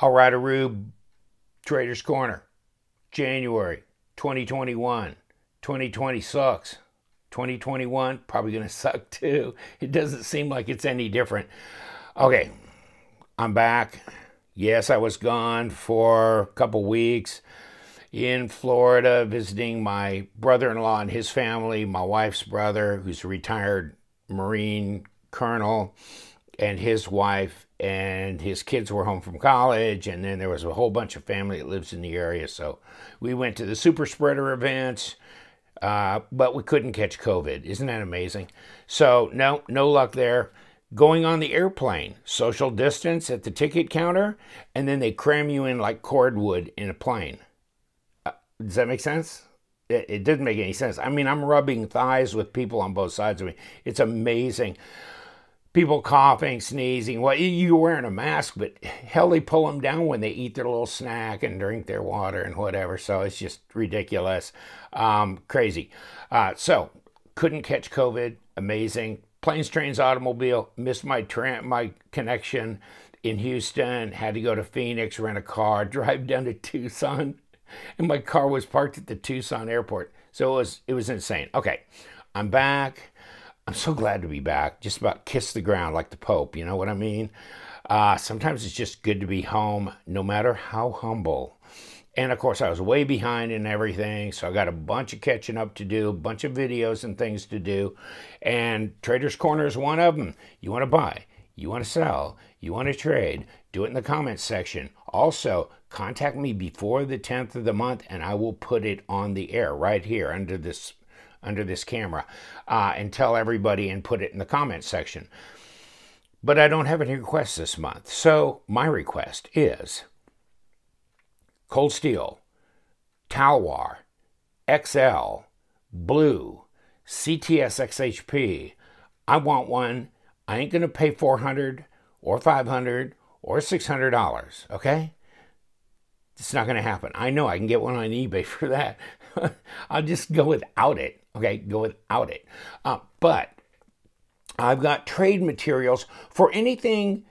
Alrightaroo, Trader's Corner, January 2021. 2020 sucks. 2021 probably going to suck too. It doesn't seem like it's any different. Okay, I'm back. Yes, I was gone for a couple weeks in Florida visiting my brother-in-law and his family, my wife's brother, who's a retired Marine colonel, and his wife and his kids were home from college, and then there was a whole bunch of family that lives in the area. So we went to the super spreader events, but we couldn't catch COVID. Isn't that amazing? So no luck there. Going on the airplane, social distance at the ticket counter, and then they cram you in like cordwood in a plane. Does that make sense? It didn't make any sense. I mean, I'm rubbing thighs with people on both sides of me. It's amazing. People coughing, sneezing. Well, you're wearing a mask, but hell, they pull them down when they eat their little snack and drink their water and whatever. So it's just ridiculous. Crazy. So couldn't catch COVID. Amazing. Planes, trains, automobile. Missed my connection in Houston. Had to go to Phoenix, rent a car, drive down to Tucson. And my car was parked at the Tucson airport. So it was insane. Okay, I'm back. I'm so glad to be back. Just about kiss the ground like the Pope, you know what I mean? Sometimes it's just good to be home, no matter how humble. And of course, I was way behind in everything, so I got a bunch of catching up to do, a bunch of videos and things to do. And Trader's Corner is one of them. You want to buy, you want to sell, you want to trade, do it in the comments section. Also, contact me before the 10th of the month, and I will put it on the air right here under this camera, and tell everybody and put it in the comments section. But I don't have any requests this month. So my request is cold steel, Talwar, XL, blue, CTS XHP. I want one. I ain't going to pay $400 or $500 or $600, okay? It's not going to happen. I know I can get one on eBay for that. I'll just go without it. Okay, go without it. But I've got trade materials for anything.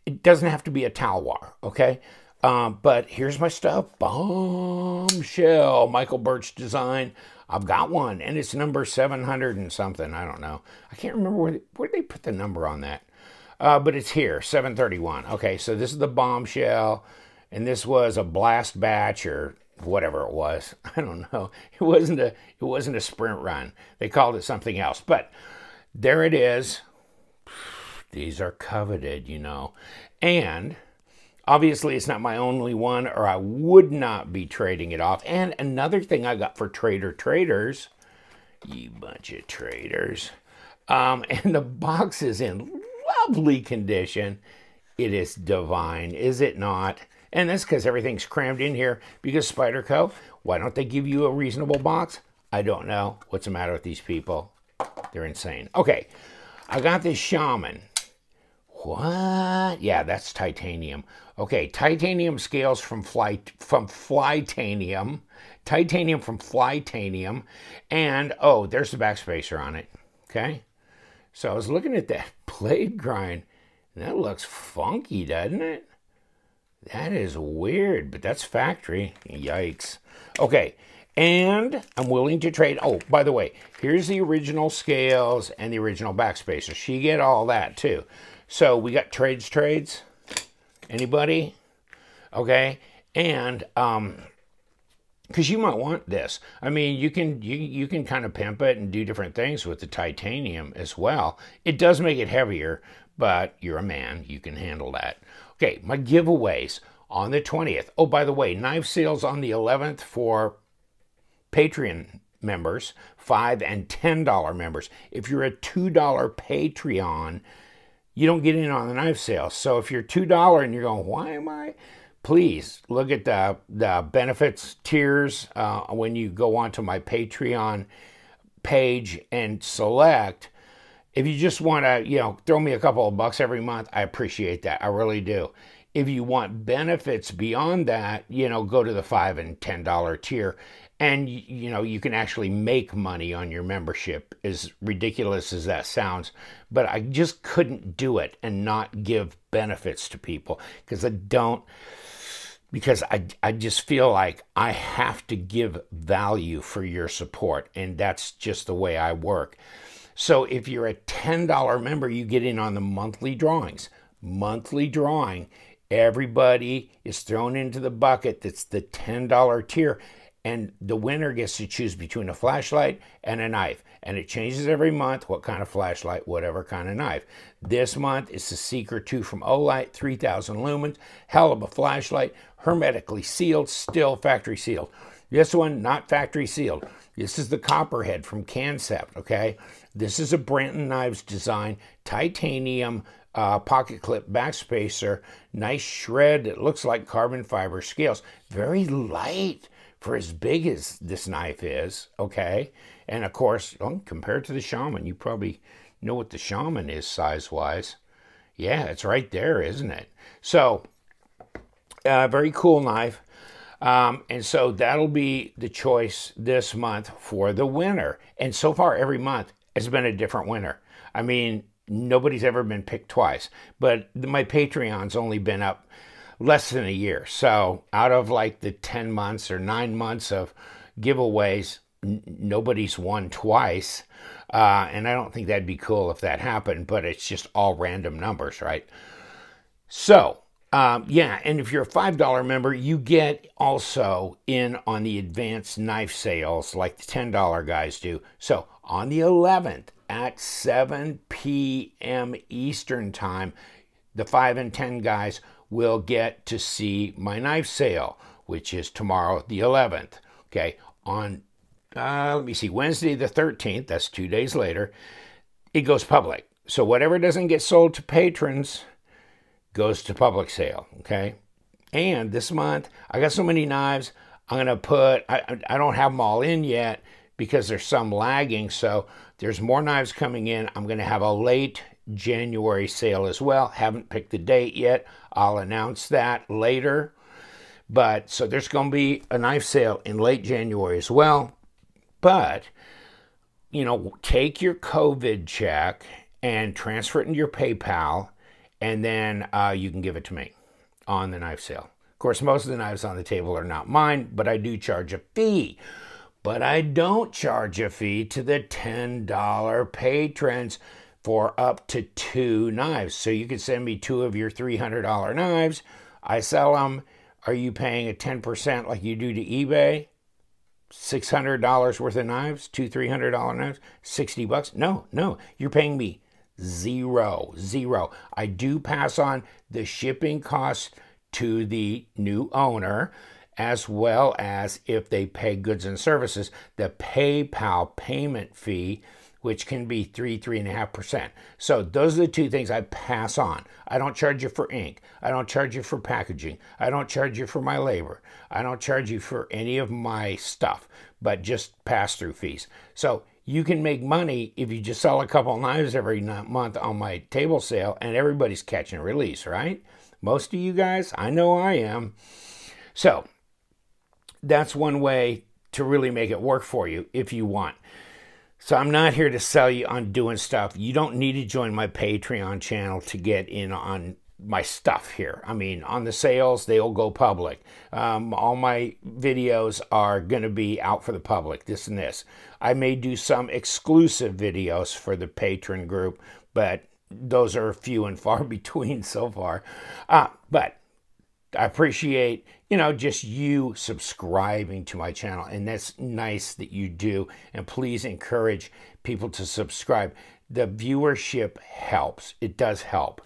It doesn't have to be a Talwar, okay? But here's my stuff. Bombshell, Michael Birch design. I've got one, and it's number 700 and something. I don't know. I can't remember where they put the number on that. But it's here, 731. Okay, so this is the Bombshell, and this was a blast batch or whatever it was. I don't know. It wasn't a sprint run. They called it something else. But there it is. These are coveted, you know. And obviously it's not my only one, or I would not be trading it off. And another thing I got for traders, you bunch of traders. And the box is in lovely condition. It is divine, is it not? And that's because everything's crammed in here. Because Spyderco, why don't they give you a reasonable box? I don't know. What's the matter with these people? They're insane. Okay, I got this Shaman. What? Yeah, that's titanium. Okay, titanium scales from Flytanium. Titanium from Flytanium. And, oh, there's the backspacer on it. Okay? So I was looking at that blade grind. And that looks funky, doesn't it? That is weird, but that's factory. Yikes. Okay, and I'm willing to trade. Oh, by the way, here's the original scales and the original backspacer. You get all that, too. So we got trades. Anybody? Okay, and because you might want this. I mean, you can kind of pimp it and do different things with the titanium as well. It does make it heavier, but you're a man. You can handle that. Okay, my giveaways on the 20th. Oh, by the way, knife sales on the 11th for Patreon members, $5 and $10 members. If you're a $2 Patreon, you don't get in on the knife sales. So if you're $2 and you're going, why am I? Please look at the benefits tiers when you go onto my Patreon page and select. If you just want to, throw me a couple of bucks every month, I appreciate that. I really do. If you want benefits beyond that, go to the $5 and $10 tier. And, you can actually make money on your membership, as ridiculous as that sounds. But I just couldn't do it and not give benefits to people because I just feel like I have to give value for your support. And that's just the way I work. So if you're a $10 member, you get in on the monthly drawings. Monthly drawing, everybody is thrown into the bucket that's the $10 tier, and the winner gets to choose between a flashlight and a knife. And it changes every month, what kind of flashlight, whatever kind of knife. This month it's the Seeker 2 from Olight, 3,000 lumens, hell of a flashlight, hermetically sealed, still factory sealed. This one, not factory sealed. This is the Copperhead from Kansept, okay? This is a Branton Knives design, titanium pocket clip backspacer, nice shred. It looks like carbon fiber scales. Very light for as big as this knife is, okay? And of course, compared to the Shaman, you probably know what the Shaman is size-wise. Yeah, it's right there, isn't it? So, very cool knife. And so that'll be the choice this month for the winner. And so far, every month has been a different winner. I mean, nobody's ever been picked twice. But my Patreon's only been up less than a year. So out of like the 10 months or 9 months of giveaways, nobody's won twice. And I don't think that'd be cool if that happened. But it's just all random numbers, right? So... yeah, and if you're a $5 member, you get also in on the advanced knife sales like the $10 guys do. So on the 11th at 7 p.m. Eastern time, the 5 and 10 guys will get to see my knife sale, which is tomorrow, the 11th. Okay, on, let me see, Wednesday the 13th, that's 2 days later, it goes public. So whatever doesn't get sold to patrons goes to public sale, okay? And this month, I got so many knives, I'm going to put, I don't have them all in yet because there's some lagging, so there's more knives coming in. I'm going to have a late January sale as well. Haven't picked the date yet. I'll announce that later. But, so there's going to be a knife sale in late January as well. But, take your COVID check and transfer it into your PayPal, and then you can give it to me on the knife sale. Of course, most of the knives on the table are not mine, but I do charge a fee. But I don't charge a fee to the $10 patrons for up to 2 knives. So you can send me 2 of your $300 knives. I sell them. Are you paying a 10% like you do to eBay? $600 worth of knives, 2 $300 knives, 60 bucks? No, you're paying me zero. I do pass on the shipping costs to the new owner, as well as if they pay goods and services, the PayPal payment fee, which can be 3.5%. So those are the 2 things I pass on. I don't charge you for ink. I don't charge you for packaging. I don't charge you for my labor. I don't charge you for any of my stuff, but just pass-through fees. So you can make money if you just sell a couple knives every month on my table sale, and everybody's catching a release, right? Most of you guys, I know I am. So that's one way to really make it work for you if you want. So I'm not here to sell you on doing stuff. You don't need to join my Patreon channel to get in on my stuff here. I mean, on the sales, they'll go public. All my videos are going to be out for the public, this and this. I may do some exclusive videos for the patron group, but those are few and far between so far. But I appreciate, just you subscribing to my channel, and that's nice that you do. And please encourage people to subscribe. The viewership helps. It does help.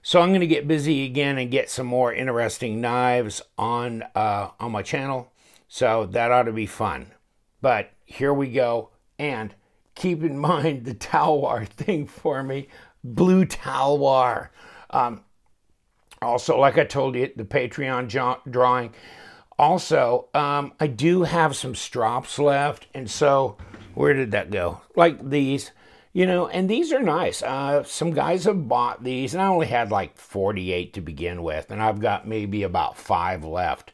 So I'm going to get busy again and get some more interesting knives on my channel. So that ought to be fun. But here we go. And keep in mind the Talwar thing for me. Blue Talwar. Also, like I told you, the Patreon drawing. Also, I do have some strops left. And so, where did that go? Like these. You know, and these are nice. Some guys have bought these, and I only had like 48 to begin with, and I've got maybe about 5 left.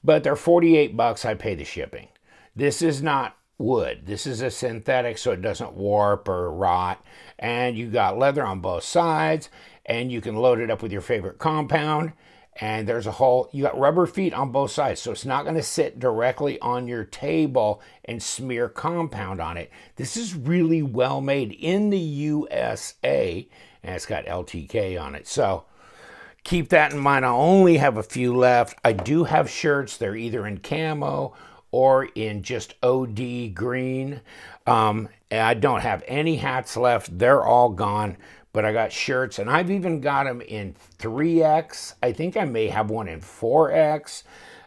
But they're 48 bucks. I pay the shipping. This is not wood. This is a synthetic, so it doesn't warp or rot. And you got leather on both sides, and you can load it up with your favorite compound. And there's a hole. You got rubber feet on both sides, so it's not going to sit directly on your table and smear compound on it. This is really well made in the USA, and it's got LTK on it. So keep that in mind. I only have a few left. I do have shirts. They're either in camo or in just OD green. And I don't have any hats left. They're all gone. But I got shirts, and I've even got them in 3X. I think I may have one in 4X.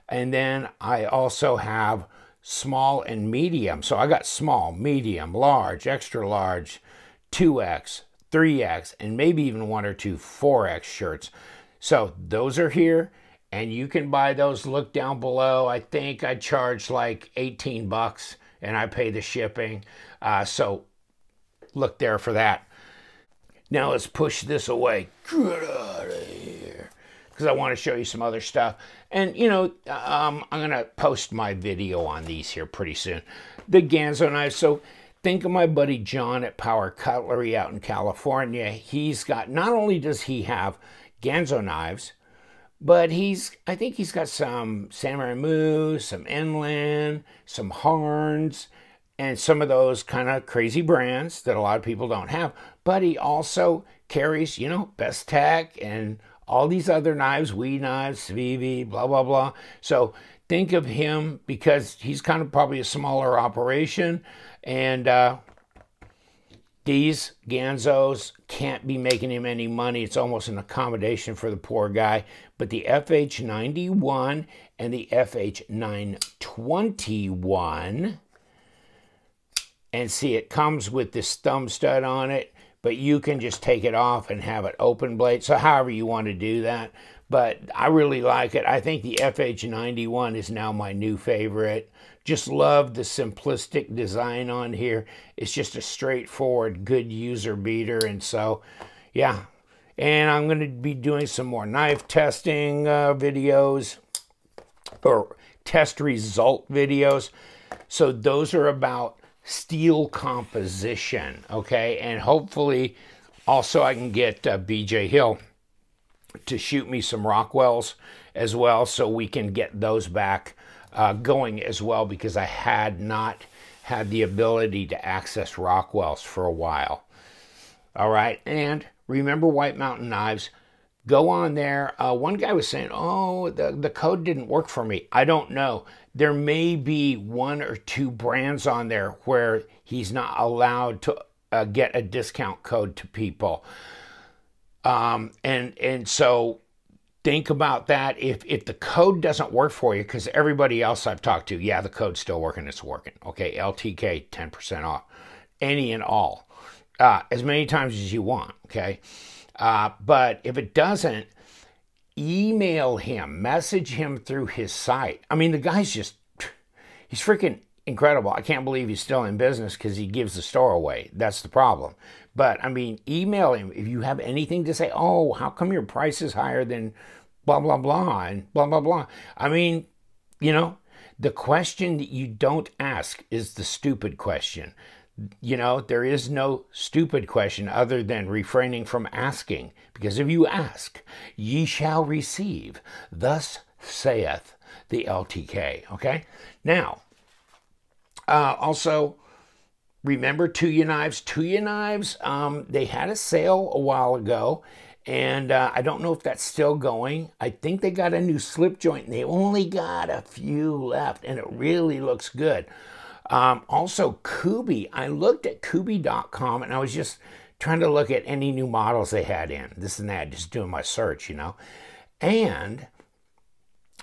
And then I also have small and medium. So I got small, medium, large, extra large, 2X, 3X, and maybe even 1 or 2 4X shirts. So those are here, and you can buy those. Look down below. I think I charge like 18 bucks, and I pay the shipping. So look there for that. Now let's push this away. Get out of here. Because I want to show you some other stuff. And, you know, I'm going to post my video on these here pretty soon. The Ganzo knives. So think of my buddy John at Power Cutlery out in California. He's got, not only does he have Ganzo knives, but I think he's got some Samurai Moose, some Inland, some Harns, and some of those kind of crazy brands that a lot of people don't have. But he also carries, you know, Best Tech and all these other knives, Wee knives, Vivi, blah, blah, blah. So think of him, because he's kind of probably a smaller operation. And these Ganzos can't be making him any money. It's almost an accommodation for the poor guy. But the FH91 and the FH921... and see, it comes with this thumb stud on it, but you can just take it off and have it open blade. So however you want to do that. But I really like it. I think the FH91 is now my new favorite. Just love the simplistic design on here. It's just a straightforward, good user beater. And so, yeah. And I'm going to be doing some more knife testing videos, or test result videos. So those are about steel composition, okay? And hopefully also I can get BJ Hill to shoot me some Rockwells as well, so we can get those back going as well, because I had not had the ability to access Rockwells for a while. All right, and remember White Mountain Knives. Go on there. One guy was saying, oh, the code didn't work for me. I don't know. There may be 1 or 2 brands on there where he's not allowed to get a discount code to people. And so think about that. If the code doesn't work for you, because everybody else I've talked to, yeah, the code's still working, it's working. Okay, LTK, 10% off. Any and all. As many times as you want, okay? But if it doesn't, email him, message him through his site. I mean, the guy's just, he's freaking incredible. I can't believe he's still in business, because he gives the store away. That's the problem. But, I mean, email him if you have anything to say. Oh, how come your price is higher than blah, blah, blah, and blah, blah, blah. I mean, you know, the question that you don't ask is the stupid question. You know, there is no stupid question other than refraining from asking. Because if you ask, ye shall receive. Thus saith the LTK. Okay? Now, also, remember Tuya Knives. Tuya Knives, they had a sale a while ago. And I don't know if that's still going. I think they got a new slip joint, and they only got a few left. And it really looks good. Also, Koozie. I looked at Koozie.com, and I was just trying to look at any new models they had in. This and that, just doing my search, you know. And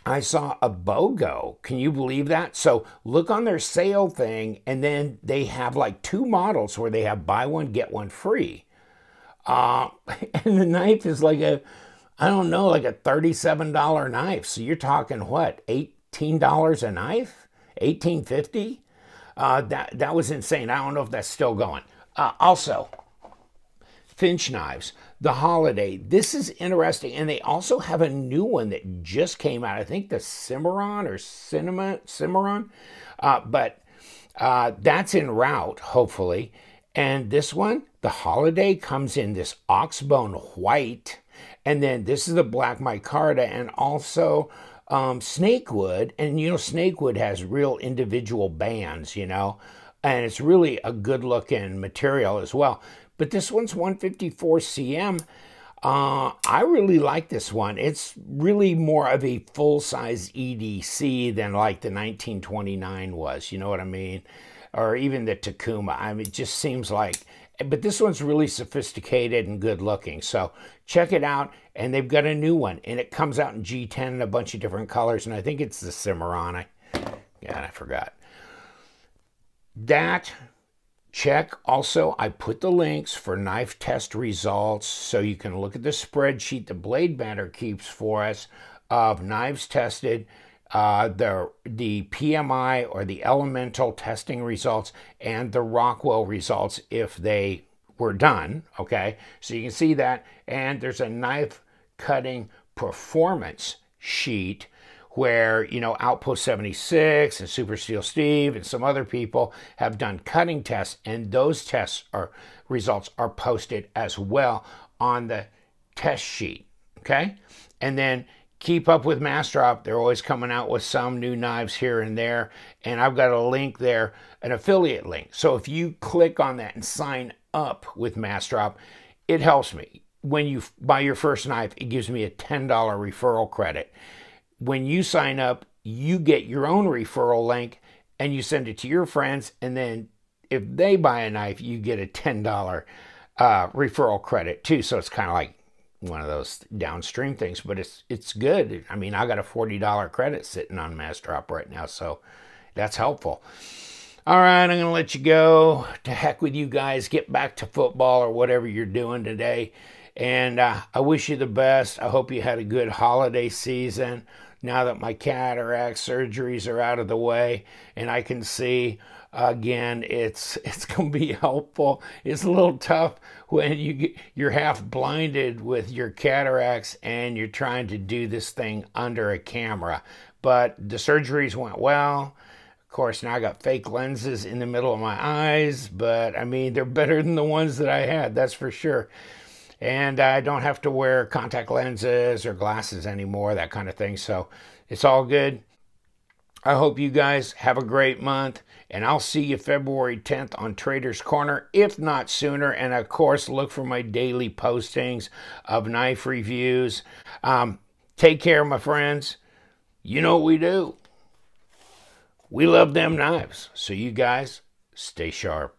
I saw a BOGO. Can you believe that? So look on their sale thing, and then they have like 2 models where they have buy one, get one free. And the knife is like a, I don't know, like a $37 knife. So you're talking what, $18 a knife? $18.50? That was insane. I don't know if that's still going. Also, Finch knives, the Holiday. This is interesting, and they also have a new one that just came out. I think the Cimarron or Cimarron, but that's en route, hopefully. And this one, the Holiday, comes in this oxbone white, and then this is the black micarta, and also snakewood. And you know, snakewood has real individual bands, you know, and it's really a good looking material as well. But this one's 154 cm. I really like this one. It's really more of a full-size EDC than like the 1929 was, you know what I mean? Or even the Takuma. I mean, it just seems like, but this one's really sophisticated and good looking. So check it out. And they've got a new one, and it comes out in G10 in a bunch of different colors. And I think it's the Cimarron. I forgot. That, check. Also, I put the links for knife test results so you can look at the spreadsheet the Blade Banter keeps for us of knives tested, the PMI or the elemental testing results, and the Rockwell results if they were done. Okay, so you can see that. And there's a knife cutting performance sheet where, you know, Outpost 76 and Super Steel Steve and some other people have done cutting tests, and those tests or results are posted as well on the test sheet. Okay, and then keep up with Massdrop. They're always coming out with some new knives here and there, and I've got a link there, an affiliate link. So if you click on that and sign up with Massdrop, it helps me. When you buy your first knife, it gives me a $10 referral credit. When you sign up, you get your own referral link and you send it to your friends, and then if they buy a knife, you get a $10 referral credit too. So it's kind of like one of those downstream things, but it's good. I mean, I got a $40 credit sitting on Massdrop right now, so that's helpful. All right, I'm going to let you go. To heck with you guys. Get back to football or whatever you're doing today. And I wish you the best. I hope you had a good holiday season. Now that my cataract surgeries are out of the way and I can see again, it's going to be helpful. It's a little tough when you're half blinded with your cataracts and you're trying to do this thing under a camera. But the surgeries went well. Of course, now I got fake lenses in the middle of my eyes, but I mean, they're better than the ones that I had, that's for sure. And I don't have to wear contact lenses or glasses anymore, that kind of thing. So it's all good. I hope you guys have a great month, and I'll see you February 10th on Trader's Corner, if not sooner. And of course, look for my daily postings of knife reviews. Take care, my friends. You know what we do. We love them knives. So you guys stay sharp.